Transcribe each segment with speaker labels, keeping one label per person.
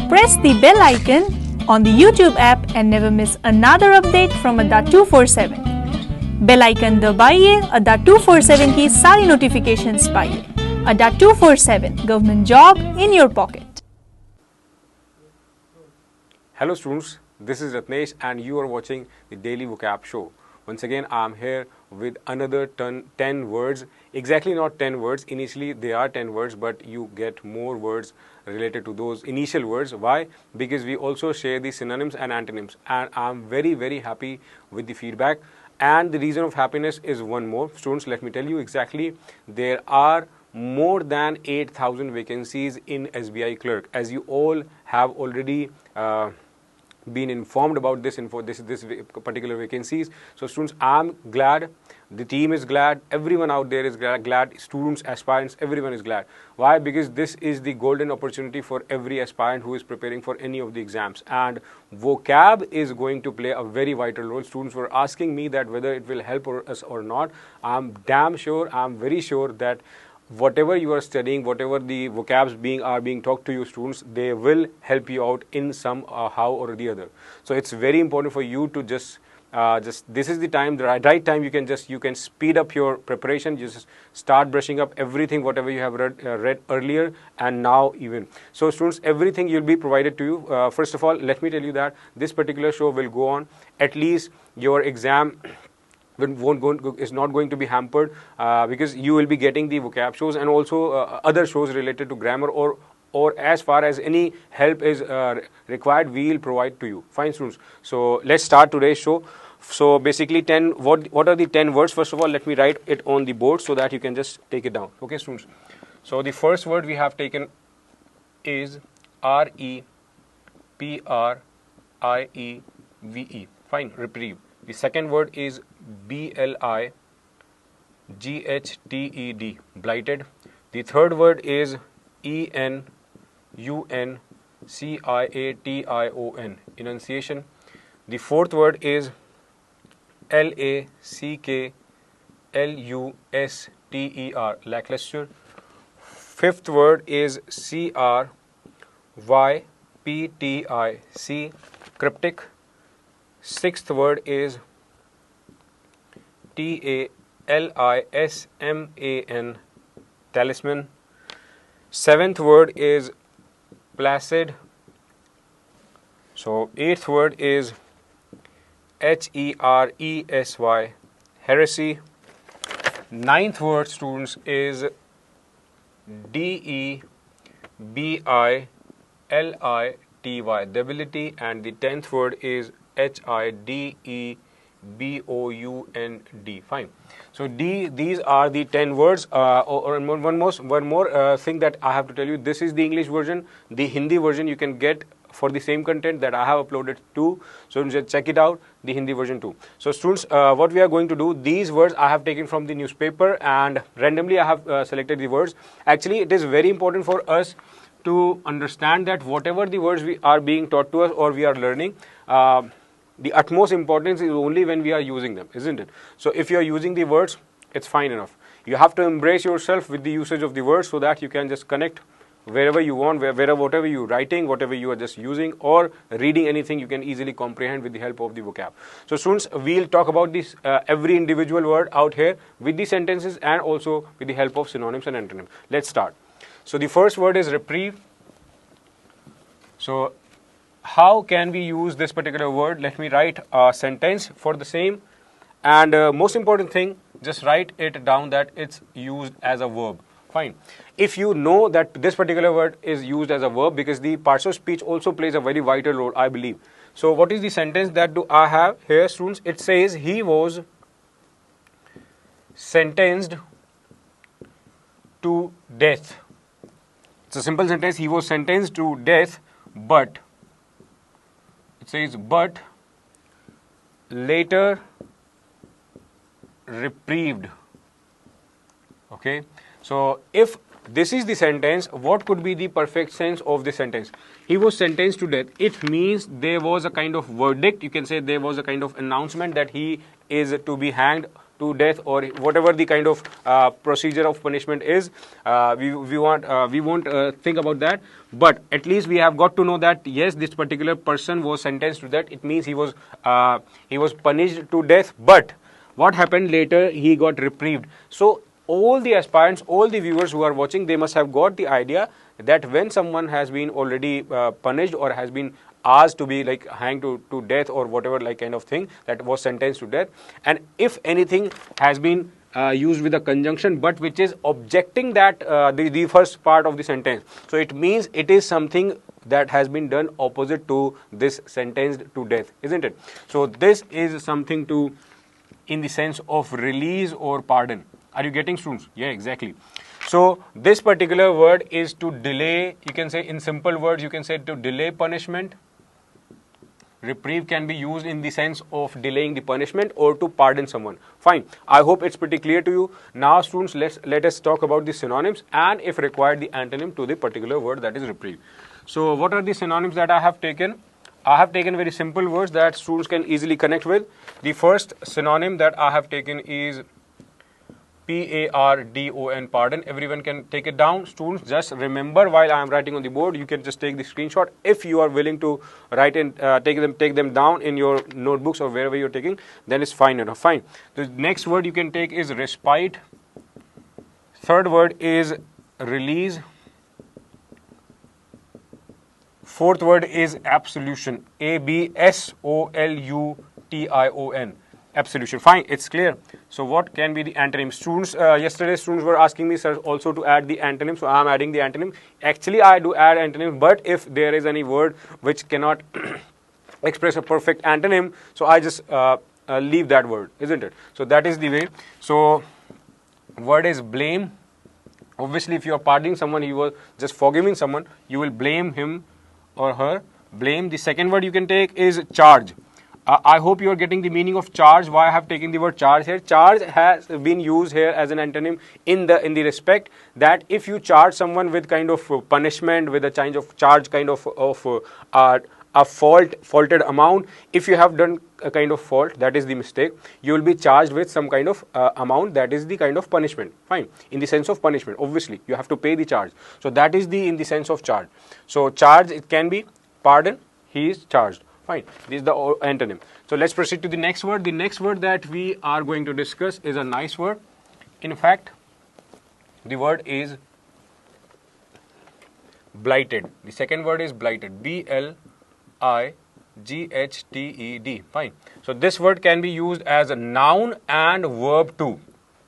Speaker 1: Press the bell icon on the YouTube app and never miss another update from Adda247. Bell icon दबाइए, Adda247 की सारी notifications पाइए. Adda247 government job in your pocket.
Speaker 2: Hello students, this is Ratnesh and you are watching the Daily Vocab Show. Once again, I am here with another 10 words. Exactly not 10 words. Initially, they are 10 words, but you get more words related to those initial words. Why? Because we also share the synonyms and antonyms. And I am very, very happy with the feedback. And the reason of happiness is one more. Students, let me tell you exactly. There are more than 8,000 vacancies in SBI Clerk. As you all have already been informed about this particular vacancies. So students, I'm glad, the team is glad, everyone out there is glad, students, aspirants, everyone is glad. Why? Because this is the golden opportunity for every aspirant who is preparing for any of the exams, and vocab is going to play a very vital role. Students were asking me that whether it will help us or not. I'm damn sure, I'm very sure that whatever you are studying, whatever the vocabs are being taught to you students, they will help you out in some how or the other. So it's very important for you to just this is the time, the right time. You can speed up your preparation. Just start brushing up everything whatever you have read earlier and now even. So students, everything will be provided to you. First of all, let me tell you that this particular show will go on at least your exam is not going to be hampered because you will be getting the vocab shows and also other shows related to grammar or as far as any help is required, we will provide to you. Fine students. So let's start today's show. So basically 10, what are the 10 words? First of all, let me write it on the board so that you can just take it down. Okay students. So the first word we have taken is R-E-P-R-I-E-V-E. Fine, reprieve. The second word is B-L-I-G-H-T-E-D, blighted. The third word is E-N-U-N-C-I-A-T-I-O-N, enunciation. The fourth word is L-A-C-K-L-U-S-T-E-R, lackluster. Fifth word is C-R-Y-P-T-I-C, cryptic. Sixth word is T-A-L-I-S-M-A-N, talisman. Seventh word is placid. So eighth word is H-E-R-E-S-Y, heresy. Ninth word, students, is D-E-B-I-L-I-T-Y, debility. And the 10th word is H-I-D-E-B-O-U-N-D. Fine. So these are the 10 words. One more thing that I have to tell you. This is the English version. The Hindi version you can get for the same content that I have uploaded too. So just check it out, the Hindi version too. So students, what we are going to do, these words I have taken from the newspaper and randomly I have selected the words. Actually, it is very important for us to understand that whatever the words we are being taught to us or we are learning, the utmost importance is only when we are using them, isn't it? So if you are using the words, it's fine enough. You have to embrace yourself with the usage of the words so that you can just connect wherever you want, whatever you're writing, whatever you are just using or reading anything, you can easily comprehend with the help of the vocab. So students, we'll talk about this every individual word out here with the sentences and also with the help of synonyms and antonyms. Let's start. So the first word is reprieve. So how can we use this particular word? Let me write a sentence for the same. And most important thing, just write it down that it's used as a verb. Fine. If you know that this particular word is used as a verb, because the parts of speech also plays a very vital role, I believe. So what is the sentence that do I have here, students? It says he was sentenced to death. It's a simple sentence. He was sentenced to death, but it says but later reprieved. Okay. So if this is the sentence, what could be the perfect sense of the sentence? He was sentenced to death. It means there was a kind of verdict. You can say there was a kind of announcement that he is to be hanged to death or whatever the kind of procedure of punishment is. We won't think about that, but at least we have got to know that yes, this particular person was sentenced to death. It means he was punished to death, but what happened later? He got reprieved. So all the aspirants, all the viewers who are watching, they must have got the idea that when someone has been already punished or has been asked to be like hanged to death or whatever like kind of thing, that was sentenced to death, and if anything has been used with a conjunction but which is objecting that the first part of the sentence, so it means it is something that has been done opposite to this sentenced to death, isn't it? So this is something to in the sense of release or pardon. Are you getting, students? Yeah, exactly. So this particular word is to delay. You can say in simple words, you can say to delay punishment. Reprieve can be used in the sense of delaying the punishment or to pardon someone. Fine. I hope it's pretty clear to you. Now, students, let us talk about the synonyms and, if required, the antonym to the particular word, that is reprieve. So what are the synonyms that I have taken? I have taken very simple words that students can easily connect with. The first synonym that I have taken is P-A-R-D-O-N, pardon. Everyone can take it down. Students, just remember while I am writing on the board, you can just take the screenshot. If you are willing to write and take them down in your notebooks or wherever you're taking, then it's fine enough. Fine. The next word you can take is respite. Third word is release. Fourth word is absolution. A-B-S-O-L-U-T-I-O-N. Absolution. Fine, it's clear. So what can be the antonym? Students, yesterday students were asking me, sir, also to add the antonym. So I am adding the antonym. Actually, I do add antonym, but if there is any word which cannot express a perfect antonym, so I just leave that word, isn't it? So that is the way. So word is blame. Obviously, if you are pardoning someone, you were just forgiving someone, you will blame him or her. Blame. The second word you can take is charge. I hope you are getting the meaning of charge. Why I have taken the word charge here? Charge has been used here as an antonym in the respect that if you charge someone with kind of punishment, with a kind of charge, kind of a faulted amount, if you have done a kind of fault, that is the mistake, you will be charged with some kind of amount, that is the kind of punishment. Fine. In the sense of punishment, obviously you have to pay the charge. So that is in the sense of charge. So charge, it can be pardon, he is charged. Fine. This is the antonym. So let's proceed to the next word. The next word that we are going to discuss is a nice word. In fact, the word is blighted. The second word is blighted. B-L-I-G-H-T-E-D. Fine. So this word can be used as a noun and verb too.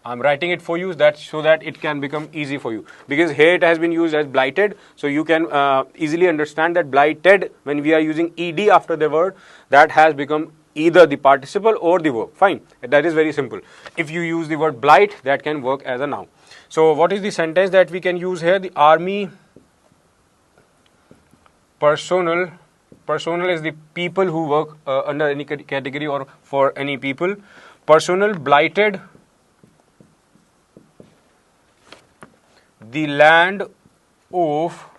Speaker 2: I'm writing it for you so that it can become easy for you, because here it has been used as blighted, so you can easily understand that blighted, when we are using ed after the word, that has become either the participle or the verb. Fine, that is very simple. If you use the word blight, that can work as a noun. So what is the sentence that we can use here? The army personnel is the people who work under any category or for any people. Personnel blighted the land of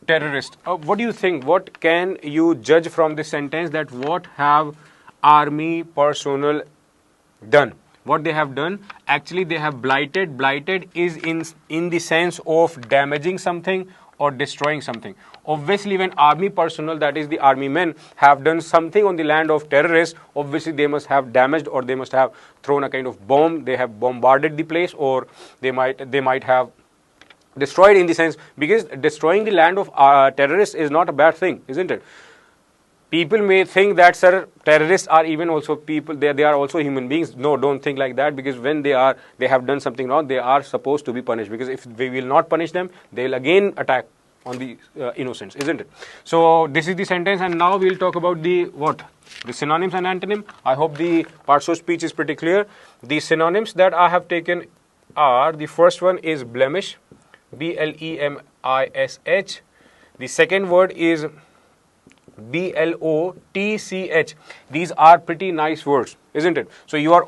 Speaker 2: terrorists. What do you think? What can you judge from this sentence, that what have army personnel done? What they have done? Actually, they have blighted. Blighted is in the sense of damaging something or destroying something. Obviously, when army personnel, that is the army men, have done something on the land of terrorists, obviously they must have damaged, or they must have thrown a kind of bomb, they have bombarded the place, or they might have destroyed, in the sense, because destroying the land of terrorists is not a bad thing, isn't it? People may think that, sir, terrorists are even also people, they are also human beings. No, don't think like that, because when they have done something wrong, they are supposed to be punished, because if we will not punish them, they will again attack on the innocents, isn't it? So this is the sentence, and now we'll talk about the synonyms and antonym. I hope the parts of speech is pretty clear. The synonyms that I have taken are, the first one is blemish, B-L-E-M-I-S-H. The second word is B-L-O-T-C-H. These are pretty nice words, isn't it? So you are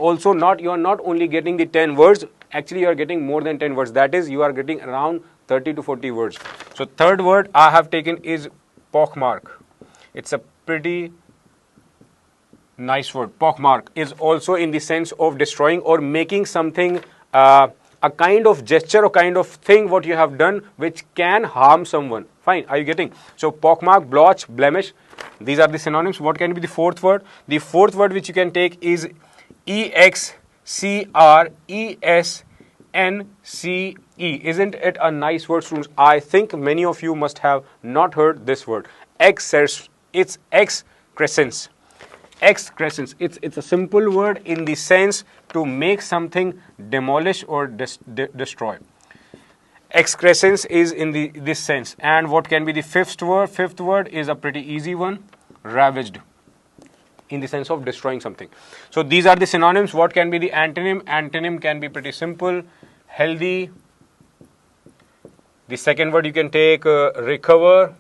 Speaker 2: not only getting the 10 words, actually you are getting more than 10 words. That is, you are getting around 30 to 40 words. So third word I have taken is pockmark. It's a pretty Nice word. Pockmark is also in the sense of destroying or making something, a kind of gesture or kind of thing what you have done which can harm someone. Fine. Are you getting? So pockmark, blotch, blemish. These are the synonyms. What can be the fourth word? The fourth word which you can take is EXCRESNCE. Isn't it a nice word, students? I think many of you must have not heard this word. It's excrescence. Excrescence. It's a simple word in the sense to make something demolish or destroy. Excrescence is in this sense. And what can be the fifth word? Fifth word is a pretty easy one. Ravaged, in the sense of destroying something. So these are the synonyms. What can be the antonym? Antonym can be pretty simple. Healthy. The second word you can take recover.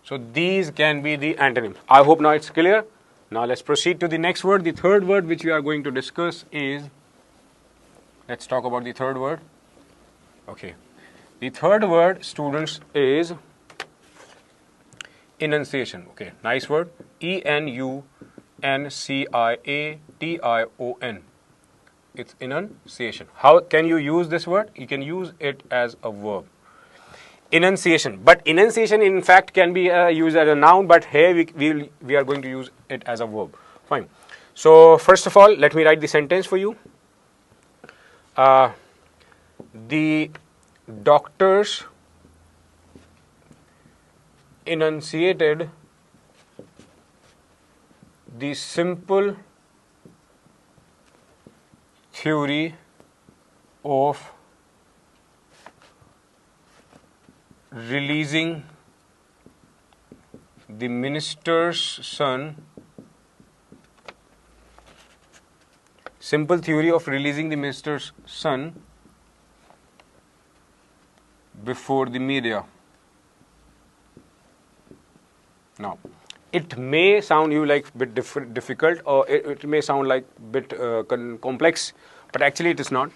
Speaker 2: So these can be the antonyms. I hope now it's clear. Now let's proceed to the next word. The third word which we are going to discuss is, let's talk about the third word. Okay. The third word, students, is enunciation. Okay, nice word. ENUNCIATION. It's enunciation. How can you use this word? You can use it as a verb. Enunciation. But enunciation in fact can be used as a noun, but here we are going to use it as a verb. Fine. So first of all, let me write the sentence for you. The doctors enunciated the simple theory of releasing the minister's son. Simple theory of releasing the minister's son before the media. Now, it may sound you like a bit difficult, or it may sound like a bit complex, but actually it is not.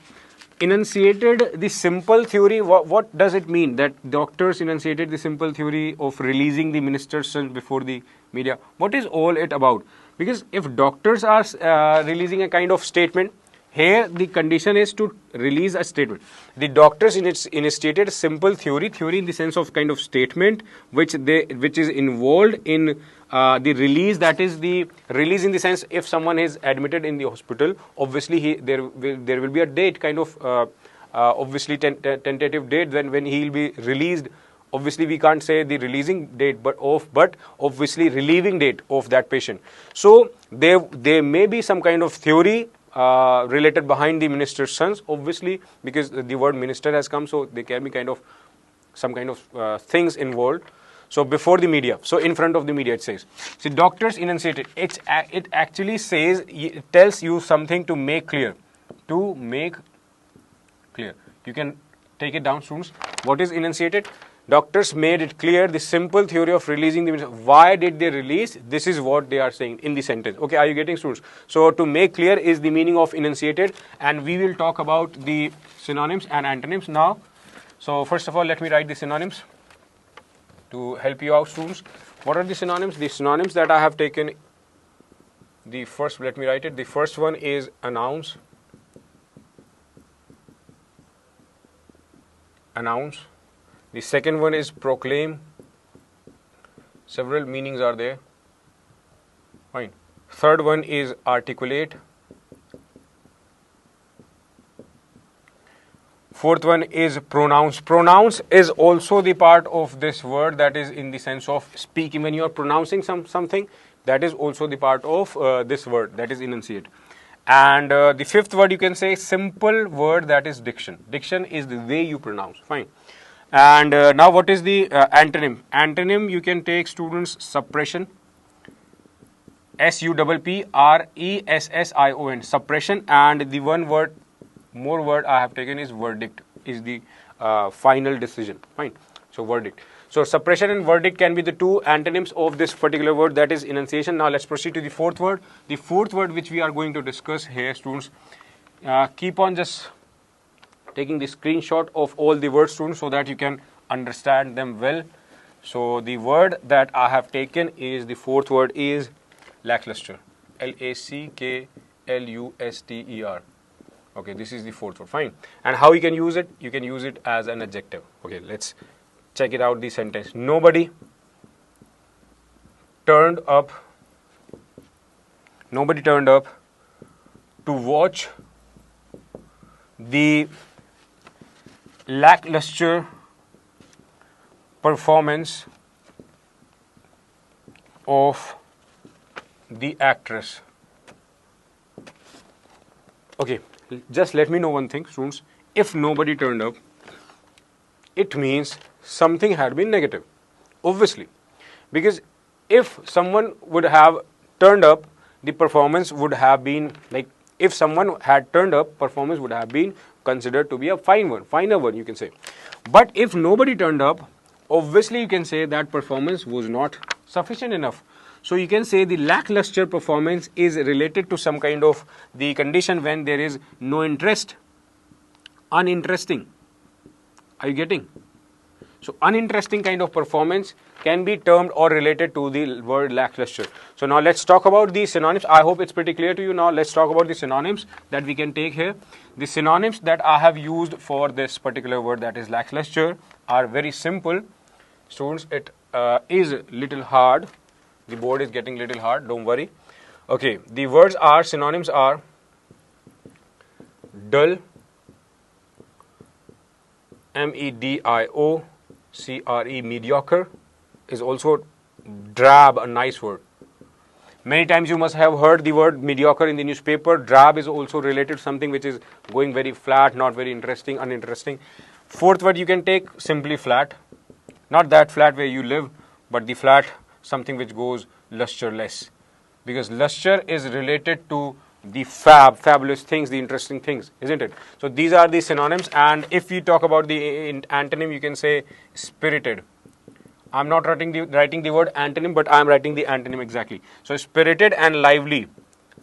Speaker 2: Enunciated the simple theory. What does it mean that doctors enunciated the simple theory of releasing the minister's son before the media? What is all it about? Because if doctors are releasing a kind of statement, here the condition is to release a statement. The doctors enunciated simple theory in the sense of kind of statement which is involved in the release. That is the release in the sense if someone is admitted in the hospital, obviously there will be a date, kind of obviously tentative date when he will be released. Obviously we can't say the releasing date, but obviously relieving date of that patient. So there may be some kind of theory related behind the minister's sons, obviously because the word minister has come, so there can be kind of some kind of things involved. So before the media, so in front of the media, it says. See, doctors enunciated. It actually says, it tells you something to make clear. To make clear. You can take it down, students. What is enunciated? Doctors made it clear the simple theory of releasing the minister. Why did they release? This is what they are saying in the sentence. Okay, are you getting, students? So to make clear is the meaning of enunciated, and we will talk about the synonyms and antonyms now. So first of all, let me write the synonyms to help you out, students. What are the synonyms? The synonyms that I have taken, the first, let me write it. The first one is announce. Announce. The second one is proclaim. Several meanings are there. Fine. Third one is articulate. Fourth one is pronounce. Pronounce is also the part of this word, that is in the sense of speaking. When you are pronouncing something, that is also the part of this word, that is enunciate. And the fifth word you can say simple word, that is diction. Diction is the way you pronounce. Fine. And now what is the antonym? Antonym you can take, students, suppression. SUPPRESSION. Suppression. And the one word, more word I have taken is verdict, is the final decision. Fine. So verdict. So suppression and verdict can be the two antonyms of this particular word, that is enunciation. Now let's proceed to the fourth word. The fourth word which we are going to discuss here, students, keep on just taking the screenshot of all the words, students, so that you can understand them well. So the word that I have taken is, the fourth word is Lackluster. Lackluster. Okay, this is the fourth word. Fine. And how you can use it? You can use it as an adjective. Okay, let's check it out, the sentence. Nobody turned up to watch the lackluster performance of the actress. Okay, just let me know one thing, students. If nobody turned up, it means something had been negative, obviously, because if someone would have turned up, the performance would have been like, if someone had turned up, performance would have been considered to be a finer one, you can say. But if nobody turned up, obviously you can say that performance was not sufficient enough. So you can say the lackluster performance is related to some kind of the condition when there is no interest, uninteresting. Are you getting? So uninteresting kind of performance can be termed or related to the word lackluster. So now let's talk about the synonyms. I hope it's pretty clear to you now. Let's talk about the synonyms that we can take here. The synonyms that I have used for this particular word, that is lackluster, are very simple. Students, it is little hard. The board is getting little hard, don't worry. Okay, the words are, synonyms are dull, mediocre, mediocre, is also drab, a nice word. Many times you must have heard the word mediocre in the newspaper. Drab is also related to something which is going very flat, not very interesting, uninteresting. Fourth word you can take, simply flat. Not that flat where you live, but the flat, something which goes lusterless. Because luster is related to the fabulous things, the interesting things, isn't it? So these are the synonyms. And if we talk about the antonym, you can say spirited. I'm not writing the word antonym, but I'm writing the antonym exactly. So spirited and lively.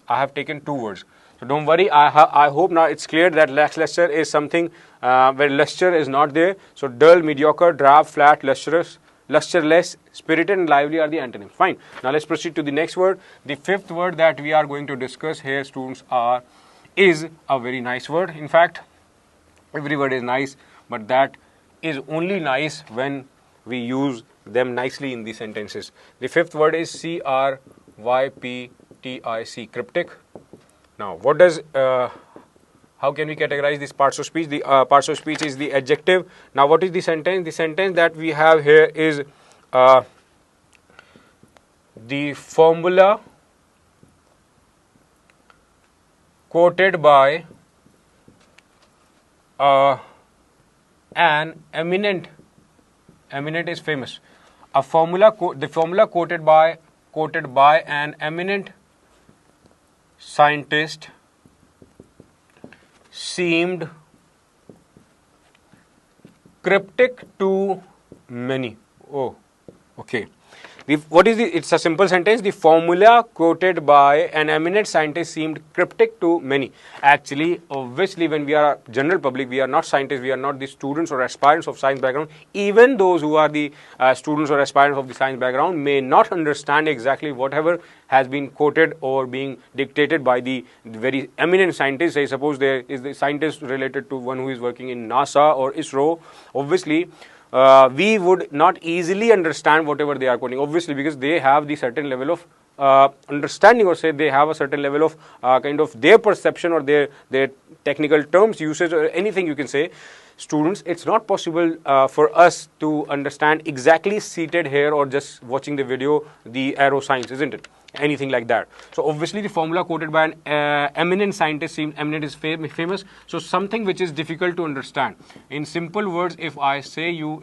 Speaker 2: I have taken two words. So don't worry, I hope now it's clear that lackluster is something where luster is not there. So dull, mediocre, drab, flat, lustrous, lusterless, spirited and lively are the antonyms. Fine. Now let's proceed to the next word. The fifth word that we are going to discuss here, students, is a very nice word. In fact, every word is nice, but that is only nice when we use them nicely in the sentences. The fifth word is cryptic, cryptic. Now, what does how can we categorize these parts of speech? The parts of speech is the adjective. Now, what is the sentence? The sentence that we have here is the formula quoted by an eminent is famous. The formula quoted by an eminent scientist seemed cryptic to many. Oh, okay. It's a simple sentence. The formula quoted by an eminent scientist seemed cryptic to many. Actually, obviously, when we are general public, we are not scientists, we are not the students or aspirants of science background. Even those who are the students or aspirants of the science background may not understand exactly whatever has been quoted or being dictated by the very eminent scientist. Say, suppose there is the scientist related to one who is working in NASA or ISRO. Obviously, we would not easily understand whatever they are quoting, obviously, because they have the certain level of understanding, or say they have a certain level of kind of their perception or their technical terms usage or anything you can say. Students, it's not possible for us to understand exactly seated here or just watching the video the arrow signs, isn't it? Anything like that. So obviously the formula quoted by an eminent scientist seemed eminent is famous. So something which is difficult to understand. In simple words, if I tell you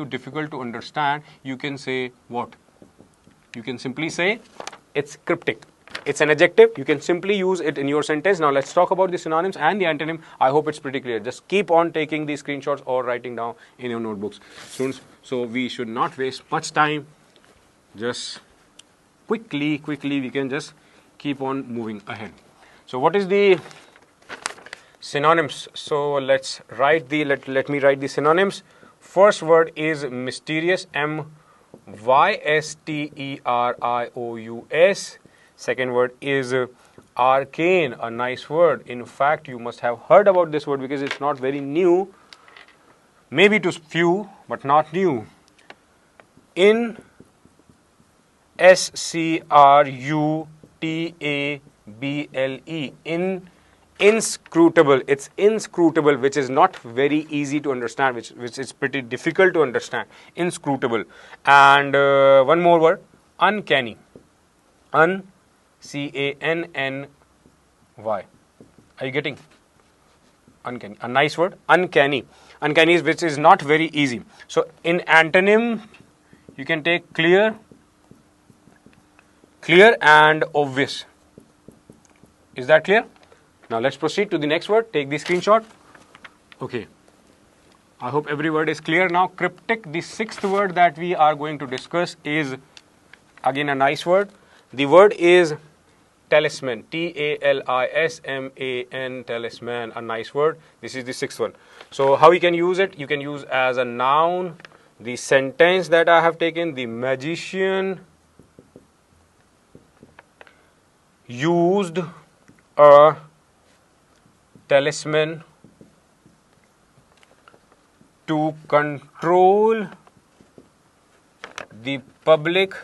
Speaker 2: difficult to understand, you can say what? You can simply say it's cryptic. It's an adjective. You can simply use it in your sentence. Now let's talk about the synonyms and the antonym. I hope it's pretty clear. Just keep on taking these screenshots or writing down in your notebooks, students. So we should not waste much time. Just quickly we can just keep on moving ahead. So what is the synonyms? So let's write let me write the synonyms. First word is mysterious, mysterious. Second word is arcane, a nice word. In fact, you must have heard about this word because it's not very new, maybe to few, but not new. In SCRUTABLE, inscrutable. It's inscrutable, which is not very easy to understand, which is pretty difficult to understand. Inscrutable. And one more word, uncanny. CANNY. Are you getting? Uncanny. A nice word, uncanny. Uncanny is which is not very easy. So in antonym, you can take clear and obvious. Is that clear? Now let's proceed to the next word. Take the screenshot. Okay. I hope every word is clear now. Cryptic, the sixth word that we are going to discuss is again a nice word. The word is talisman. TALISMAN, talisman, a nice word. This is the sixth one. So how you can use it? You can use as a noun. The sentence that I have taken, the magician used a talisman to control the public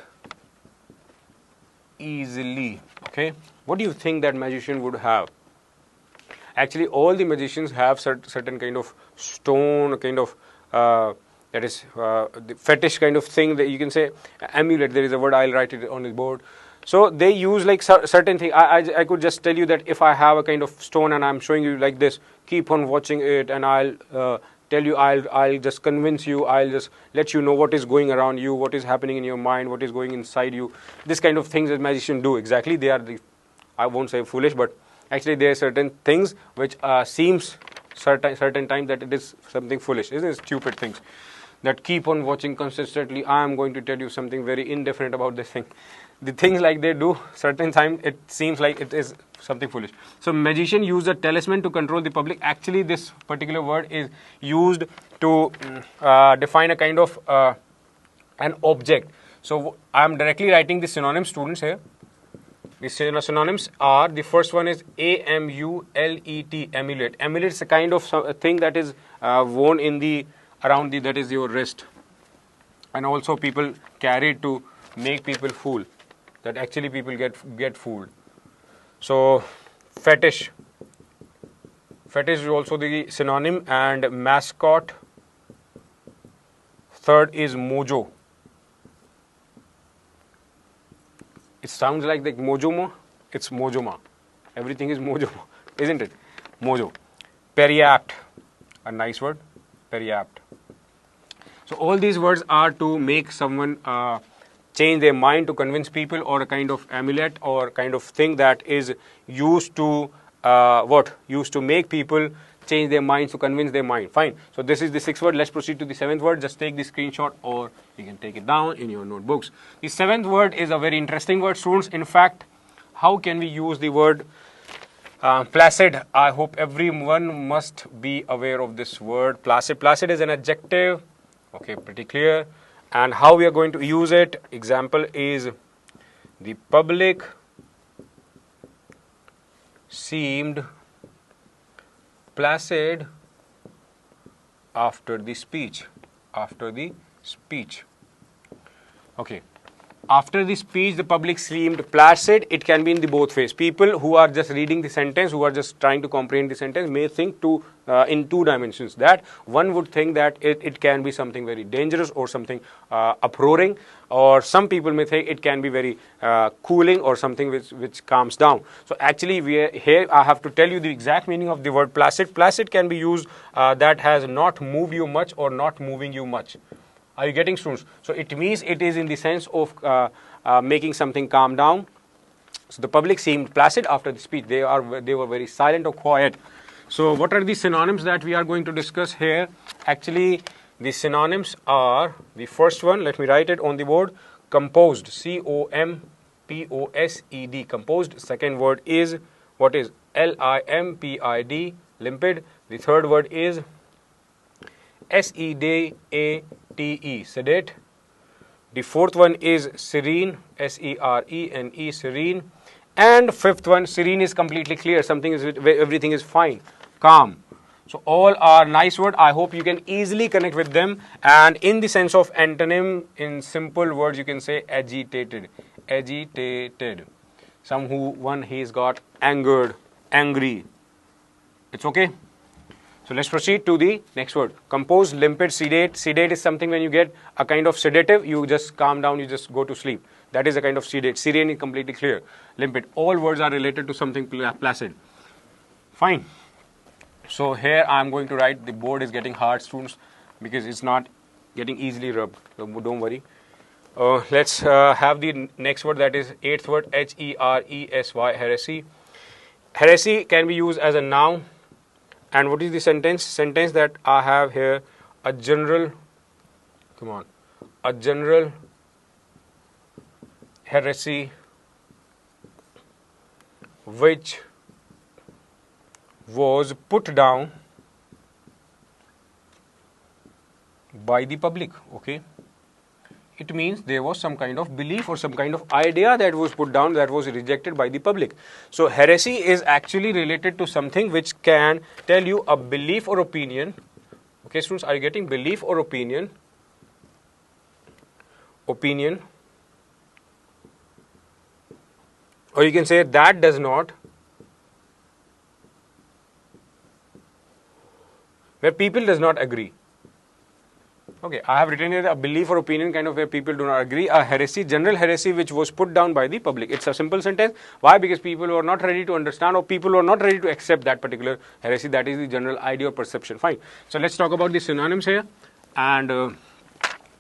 Speaker 2: easily. Okay, what do you think that magician would have? Actually, all the magicians have certain kind of stone, kind of that is the fetish kind of thing that you can say amulet. There is a word, I'll write it on the board. So they use like certain thing. I could just tell you that if I have a kind of stone and I'm showing you like this, keep on watching it, and I'll tell you, I'll just convince you, I'll just let you know what is going around you, what is happening in your mind, what is going inside you. This kind of things that magicians do. Exactly, they are the, I won't say foolish, but actually there are certain things which seems certain time that it is something foolish, isn't it? Stupid things that keep on watching consistently. I am going to tell you something very indefinite about this thing. The things like they do, certain time it seems like it is something foolish. So magician used a talisman to control the public. Actually, this particular word is used to define a kind of an object. So I am directly writing the synonyms, students, here. The synonyms are, the first one is AMULET, amulet. Amulet is a kind of thing that is worn in the around the, that is your wrist, and also people carry it to make people fool, that actually people get fooled. So fetish is also the synonym, and mascot. Third is mojo. It sounds like the mojoma, it's mojoma. Everything is mojoma, isn't it? Mojo. Periapt, a nice word, periapt. So all these words are to make someone change their mind, to convince people, or a kind of amulet or kind of thing that is used to used to make people change their minds, to convince their mind. Fine. So this is the sixth word. Let's proceed to the seventh word. Just take the screenshot, or you can take it down in your notebooks. The seventh word is a very interesting word, students. In fact, how can we use the word placid? I hope everyone must be aware of this word, placid. Placid is an adjective. Okay, pretty clear. And how we are going to use it? Example is, the public seemed placid after the speech. After the speech. Okay. After the speech, the public seemed placid. It can be in the both ways. People who are just reading the sentence, who are just trying to comprehend the sentence, may think in two dimensions. That one would think that it can be something very dangerous or something uproaring, or some people may think it can be very cooling or something which calms down. So actually, here I have to tell you the exact meaning of the word placid. Placid can be used that has not moved you much or not moving you much. Are you getting, students? So it means it is in the sense of making something calm down. So the public seemed placid after the speech. They were very silent or quiet. So what are the synonyms that we are going to discuss here? Actually, the synonyms are, the first one, let me write it on the board, composed, COMPOSED, composed. Second word is, what is? LIMPID, limpid. The third word is SEDATE, sedate. The fourth one is serene, SERENE, serene. And fifth one, serene is completely clear. Something is where everything is fine, calm. So all are nice words. I hope you can easily connect with them. And in the sense of antonym, in simple words, you can say agitated. Agitated. He's got angered, angry. It's okay. So let's proceed to the next word. Compose, limpid, sedate. Sedate is something when you get a kind of sedative, you just calm down, you just go to sleep. That is a kind of sedate. Serene is completely clear. Limpid. All words are related to something placid. Fine. So here I am going to write, the board is getting hard, students, because it's not getting easily rubbed. So don't worry. Let's have the next word, that is eighth word, H-E-R-E-S-Y, heresy. Heresy can be used as a noun. And what is the sentence? Sentence that I have here, a general heresy which was put down by the public. Okay. It means there was some kind of belief or some kind of idea that was put down, that was rejected by the public. So heresy is actually related to something which can tell you a belief or opinion. Okay, students, are you getting belief or opinion? Opinion. Or you can say that does not, where people does not agree. Okay, I have written here a belief or opinion kind of where people do not agree. A heresy, general heresy which was put down by the public. It's a simple sentence. Why? Because people who are not ready to understand or people who are not ready to accept that particular heresy. That is the general idea or perception. Fine. So let's talk about the synonyms here. And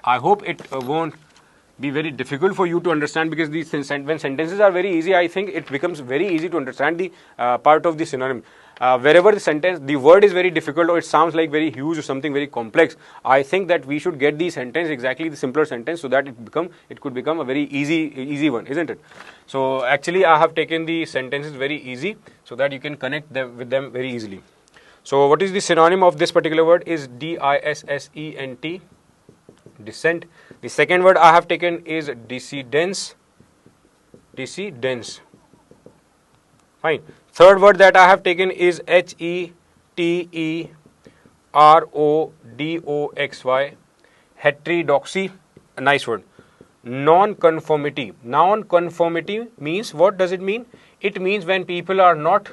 Speaker 2: I hope it won't be very difficult for you to understand, because when sentences are very easy, I think it becomes very easy to understand the part of the synonym. Wherever the word is very difficult or it sounds like very huge or something very complex, I think that we should get the sentence, exactly the simpler sentence, so that it could become a very easy one, isn't it? So actually I have taken the sentences very easy so that you can connect them with them very easily. So what is the synonym of this particular word is dissent, dissent. The second word I have taken is dissidence. Fine. Third word that I have taken is heterodoxy. Heterodoxy, a nice word. Non-conformity. Non-conformity means, what does it mean? It means when people are not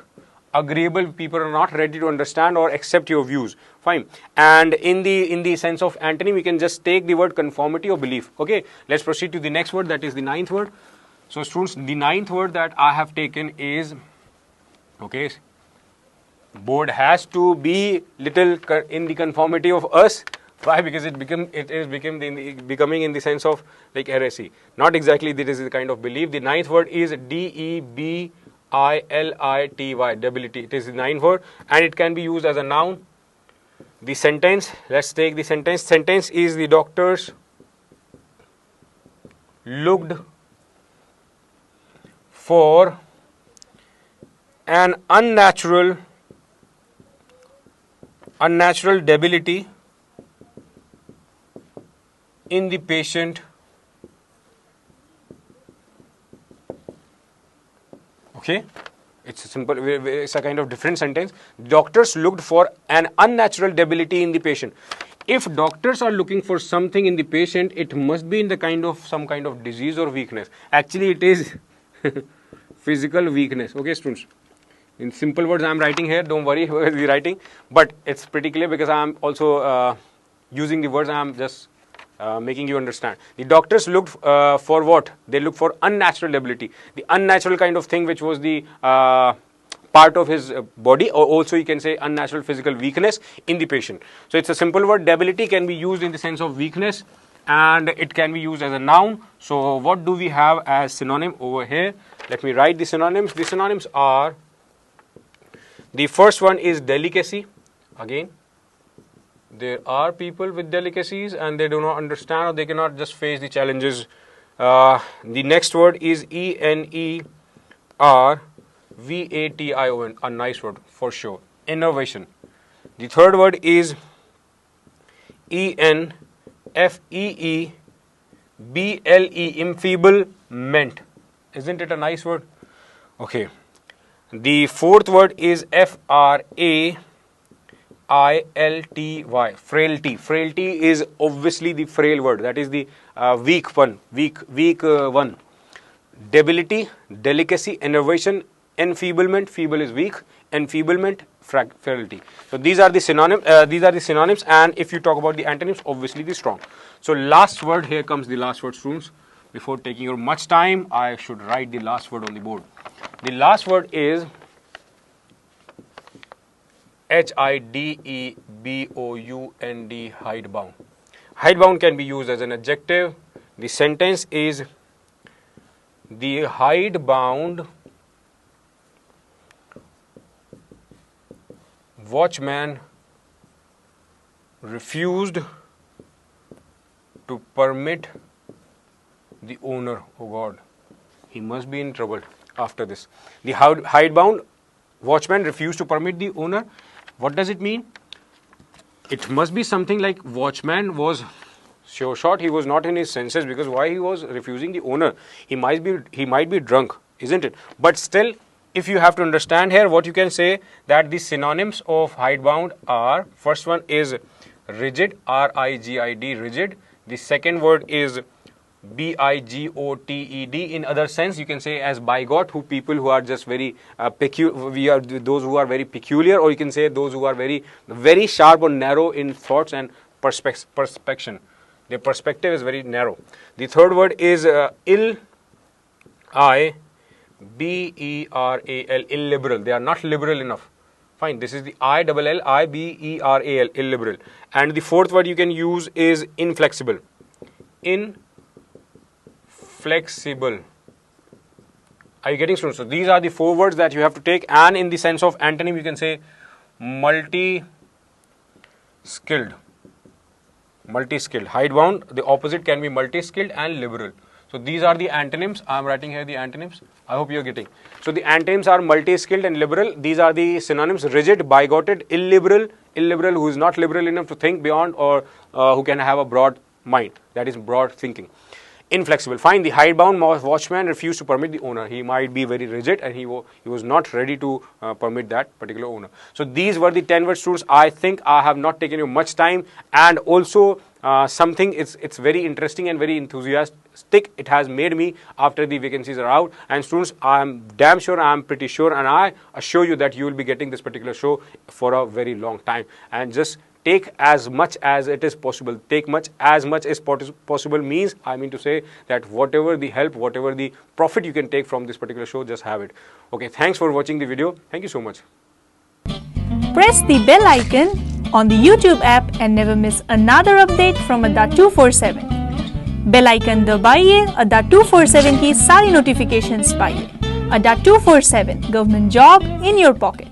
Speaker 2: agreeable, people are not ready to understand or accept your views. Fine. And in the sense of antonym, we can just take the word conformity or belief. Okay. Let's proceed to the next word, that is the ninth word. So students, the ninth word that I have taken is, okay, board has to be little in the conformity of us. Why? Because it is becoming in the sense of like heresy. Not exactly this is the kind of belief. The ninth word is debility. Debility. It is the ninth word and it can be used as a noun. The sentence, let's take the sentence. Sentence is the doctors looked for an unnatural debility in the patient. Okay, it's a kind of different sentence. Doctors looked for an unnatural debility in the patient. If doctors are looking for something in the patient, it must be in the some kind of disease or weakness. Actually, it is physical weakness. Okay, students. In simple words, I am writing here. Don't worry who is writing, but it's pretty clear because I am also using the words. I am just making you understand. The doctors looked for what? They looked for unnatural debility, the unnatural kind of thing which was the part of his body, or also you can say unnatural physical weakness in the patient. So it's a simple word. Debility can be used in the sense of weakness and it can be used as a noun. So what do we have as synonym over here? Let me write the synonyms. The synonyms are, the first one is delicacy. Again, there are people with delicacies and they do not understand or they cannot just face the challenges. The next word is enervation, a nice word for sure. Innovation. The third word is enfeeble, enfeeblement. Isn't it a nice word? Okay. The fourth word is FRAILTY. Frailty. Frailty is obviously the frail word. That is the weak one. Weak one. Debility, delicacy, enervation, enfeeblement. Feeble is weak. Enfeeblement, frailty. So these are the synonyms. And if you talk about the antonyms, obviously the strong. So last word, here comes the last word, students. Before taking your much time, I should write the last word on the board. The last word is HIDEBOUND. Hidebound. Hidebound can be used as an adjective. The sentence is: the hidebound watchman refused to permit the owner. Oh God, he must be in trouble after this. The hidebound watchman refused to permit the owner. What does it mean? It must be something like watchman was sure shot, he was not in his senses, because why he was refusing the owner? He might be drunk, isn't it? But still, if you have to understand here, what you can say, that the synonyms of hidebound are: first one is rigid, RIGID, rigid. The second word is BIGOTED. In other sense, you can say as bigot, who people who are just very those who are very peculiar, or you can say those who are very sharp or narrow in thoughts and perspection. Their perspective is very narrow. The third word is ILBERAL, illiberal. They are not liberal enough. Fine. This is the ILLIBERAL, illiberal. And the fourth word you can use is inflexible. Inflexible. Are you getting, students? So these are the four words that you have to take. And in the sense of antonym, you can say multi-skilled. Multi-skilled. Hidebound, the opposite can be multi-skilled and liberal. So these are the antonyms. I am writing here the antonyms. I hope you are getting. So the antonyms are multi-skilled and liberal. These are the synonyms: rigid, bigoted, illiberal who is not liberal enough to think beyond, or who can have a broad mind, that is broad thinking. Inflexible. Fine. The hidebound watchman refused to permit the owner. He might be very rigid, and he was not ready to permit that particular owner. So these were the 10 word, students. I think I have not taken you much time, and also something it's very interesting and very enthusiastic it has made me after the vacancies are out. And students, I am damn sure, I am pretty sure, and I assure you that you will be getting this particular show for a very long time. And just take as much as it is possible. Take as much as possible means, I mean to say that whatever the help, whatever the profit you can take from this particular show, just have it. Okay, thanks for watching the video. Thank you so much.
Speaker 1: Press the bell icon on the YouTube app and never miss another update from Adda247. Bell icon दबाइए, Adda247 की सारी notifications पाइए. Adda247, government job in your pocket.